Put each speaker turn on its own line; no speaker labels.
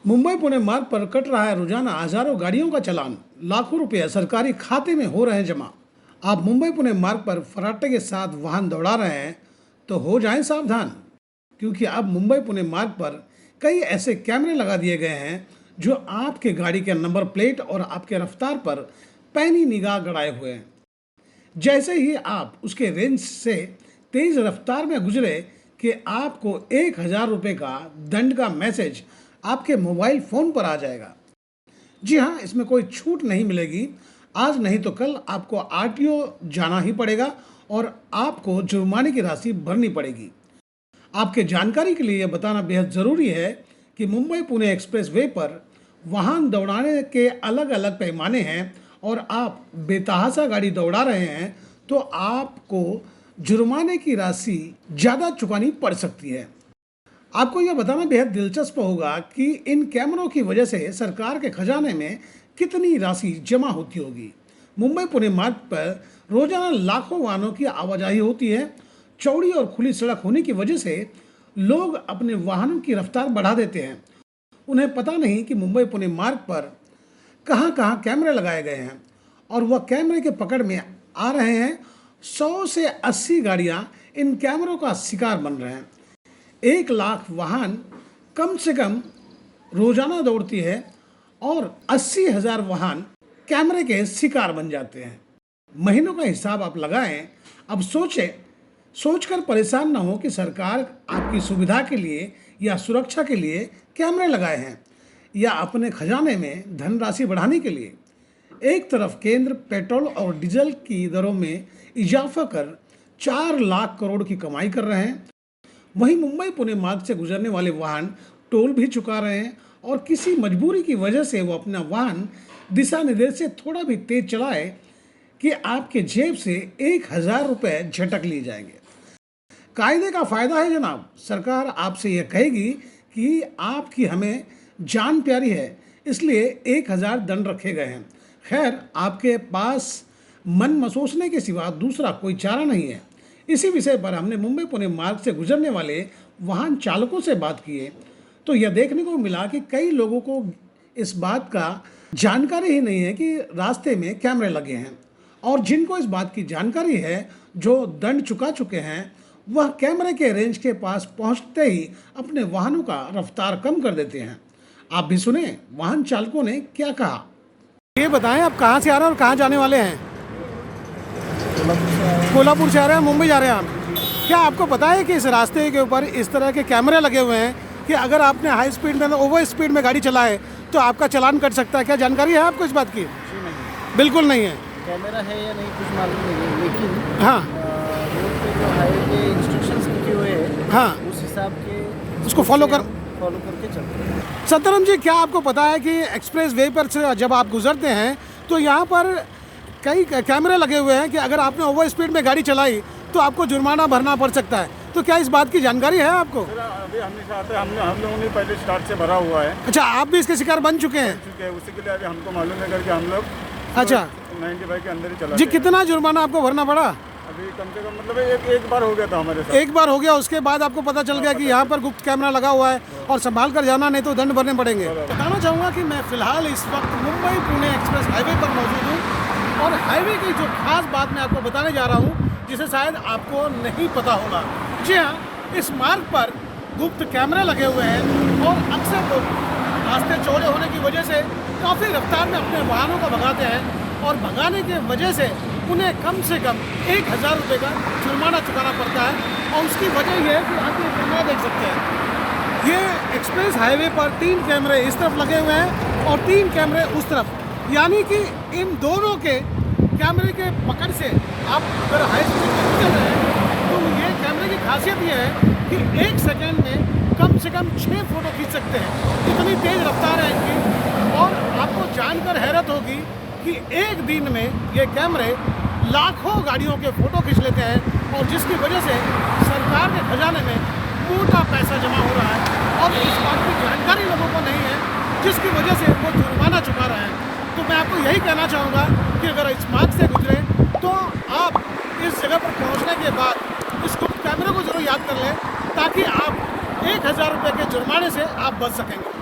मुंबई पुणे मार्ग पर कट रहा है रोजाना हजारों गाड़ियों का चालान, लाखों रुपए सरकारी खाते में हो रहे हैं जमा। आप मुंबई पुणे मार्ग पर फर्राटे के साथ वाहन दौड़ा रहे हैं तो हो जाएं सावधान, क्योंकि अब मुंबई पुणे मार्ग पर कई ऐसे कैमरे लगा दिए गए हैं जो आपके गाड़ी के नंबर प्लेट और आपके रफ्तार पर पैनी निगाह गड़ाए हुए हैं। जैसे ही आप उसके रेंज से तेज रफ्तार में गुजरे कि आपको 1,000 रुपये का दंड का मैसेज आपके मोबाइल फ़ोन पर आ जाएगा। जी हाँ, इसमें कोई छूट नहीं मिलेगी। आज नहीं तो कल आपको आरटीओ जाना ही पड़ेगा और आपको जुर्माने की राशि भरनी पड़ेगी। आपके जानकारी के लिए यह बताना बेहद ज़रूरी है कि मुंबई पुणे एक्सप्रेस वे पर वाहन दौड़ाने के अलग अलग पैमाने हैं और आप बेतहाशा गाड़ी दौड़ा रहे हैं तो आपको जुर्माने की राशि ज़्यादा चुकानी पड़ सकती है। आपको यह बताना बेहद दिलचस्प होगा कि इन कैमरों की वजह से सरकार के खजाने में कितनी राशि जमा होती होगी। मुंबई पुणे मार्ग पर रोजाना लाखों वाहनों की आवाजाही होती है। चौड़ी और खुली सड़क होने की वजह से लोग अपने वाहनों की रफ्तार बढ़ा देते हैं। उन्हें पता नहीं कि मुंबई पुणे मार्ग पर कहाँ कहाँ कैमरे लगाए गए हैं और वह कैमरे के पकड़ में आ रहे हैं। 100 से 80 गाड़ियाँ इन कैमरों का शिकार बन रहे हैं। 1 लाख वाहन कम से कम रोजाना दौड़ती है और 80,000 वाहन कैमरे के शिकार बन जाते हैं। महीनों का हिसाब आप लगाएं। अब सोचकर परेशान ना हो कि सरकार आपकी सुविधा के लिए या सुरक्षा के लिए कैमरे लगाए हैं या अपने खजाने में धनराशि बढ़ाने के लिए। एक तरफ केंद्र पेट्रोल और डीजल की दरों में इजाफा कर 4 लाख करोड़ की कमाई कर रहे हैं, वहीं मुंबई पुणे मार्ग से गुजरने वाले वाहन टोल भी चुका रहे हैं और किसी मजबूरी की वजह से वो अपना वाहन दिशा निर्देश से थोड़ा भी तेज चलाए कि आपके जेब से 1,000 रुपये झटक लिए जाएंगे। कायदे का फायदा है जनाब। सरकार आपसे यह कहेगी कि आपकी हमें जान प्यारी है, इसलिए 1,000 दंड रखे गए हैं। खैर, आपके पास मन मसोसने के सिवा दूसरा कोई चारा नहीं है। इसी विषय पर हमने मुंबई पुणे मार्ग से गुजरने वाले वाहन चालकों से बात की तो यह देखने को मिला कि कई लोगों को इस बात का जानकारी ही नहीं है कि रास्ते में कैमरे लगे हैं, और जिनको इस बात की जानकारी है, जो दंड चुका चुके हैं, वह कैमरे के रेंज के पास पहुंचते ही अपने वाहनों का रफ्तार कम कर देते हैं। आप भी सुने वाहन चालकों ने क्या कहा। ये बताएं, आप कहाँ से आ रहे हैं और कहाँ जाने वाले हैं? कोल्हापुर से आ रहे हैं, मुंबई जा रहे हैं आप। क्या आपको पता है कि इस रास्ते के ऊपर इस तरह के कैमरे लगे हुए हैं कि अगर आपने हाई स्पीड में ओवर स्पीड में गाड़ी चलाए तो आपका चालान कट सकता है? क्या जानकारी है आपको इस बात की?
जी नहीं,
बिल्कुल नहीं है।
कैमरा है या नहीं कुछ मालूम नहीं है, लेकिन
हाँ,
रोड पे जो हाईवे के इंस्ट्रक्शंस लिखे हुए हैं,
हाँ,
उस हिसाब के
उसको फॉलो
करके चलते हैं।
सत्तरम जी, क्या आपको पता है कि एक्सप्रेस वे पर से जब आप गुजरते हैं तो यहाँ पर कई कैमरे लगे हुए हैं कि अगर आपने ओवर स्पीड में गाड़ी चलाई तो आपको जुर्माना भरना पड़ सकता है? तो क्या इस बात की जानकारी है आपको?
अभी हमेशा आते हम लोगों ने पहले स्टार्ट से भरा हुआ है।
अच्छा, आप भी इसके शिकार बन चुके हैं?
उसी के लिए अभी हमको मालूम है करके हम लोग
अच्छा
95 के अंदर ही चला।
जी, कितना जुर्माना आपको भरना पड़ा?
अभी कम से कम मतलब एक बार हो गया था हमारे साथ।
एक बार हो गया, उसके बाद आपको पता चल गया कि यहाँ पर गुप्त कैमरा लगा हुआ है और संभाल कर जाना, नहीं तो दंड भरने पड़ेंगे। बताना चाहूँगा कि मैं फिलहाल इस वक्त मुंबई पुणे एक्सप्रेस हाईवे पर मौजूद हूँ और हाईवे की जो खास बात मैं आपको बताने जा रहा हूँ, जिसे शायद आपको नहीं पता होगा। जी हाँ, इस मार्ग पर गुप्त कैमरे लगे हुए हैं और अक्सर लोग रास्ते चौड़े होने की वजह से काफ़ी रफ्तार में अपने वाहनों को भगाते हैं और भगाने के वजह से उन्हें कम से कम 1,000 रुपये का जुर्माना चुकाना पड़ता है। और उसकी वजह यह है कि आप ये कैमरा देख सकते हैं। ये एक्सप्रेस हाईवे पर 3 कैमरे इस तरफ लगे हुए हैं और 3 कैमरे उस तरफ, यानी कि इन दोनों के कैमरे के पकड़ से आप अगर हाई स्पीड में चल रहे हैं तो ये कैमरे की खासियत ये है कि 1 सेकेंड में कम से कम 6 फोटो खींच सकते हैं। इतनी तेज़ रफ्तार है इनकी। और आपको जानकर हैरत होगी कि एक दिन में ये कैमरे लाखों गाड़ियों के फ़ोटो खींच लेते हैं और जिसकी वजह से सरकार के खजाने में मोटा पैसा जमा हो रहा है और इस बात की जानकारी लोगों को नहीं है, जिसकी वजह से वो जुर्माना चुका रहे हैं। तो मैं आपको यही कहना चाहूँगा कि अगर इस मार्ग से गुजरे तो आप इस जगह पर पहुँचने के बाद इस कैमरे को जरूर याद कर लें, ताकि आप 1,000 रुपये के जुर्माने से आप बच सकेंगे।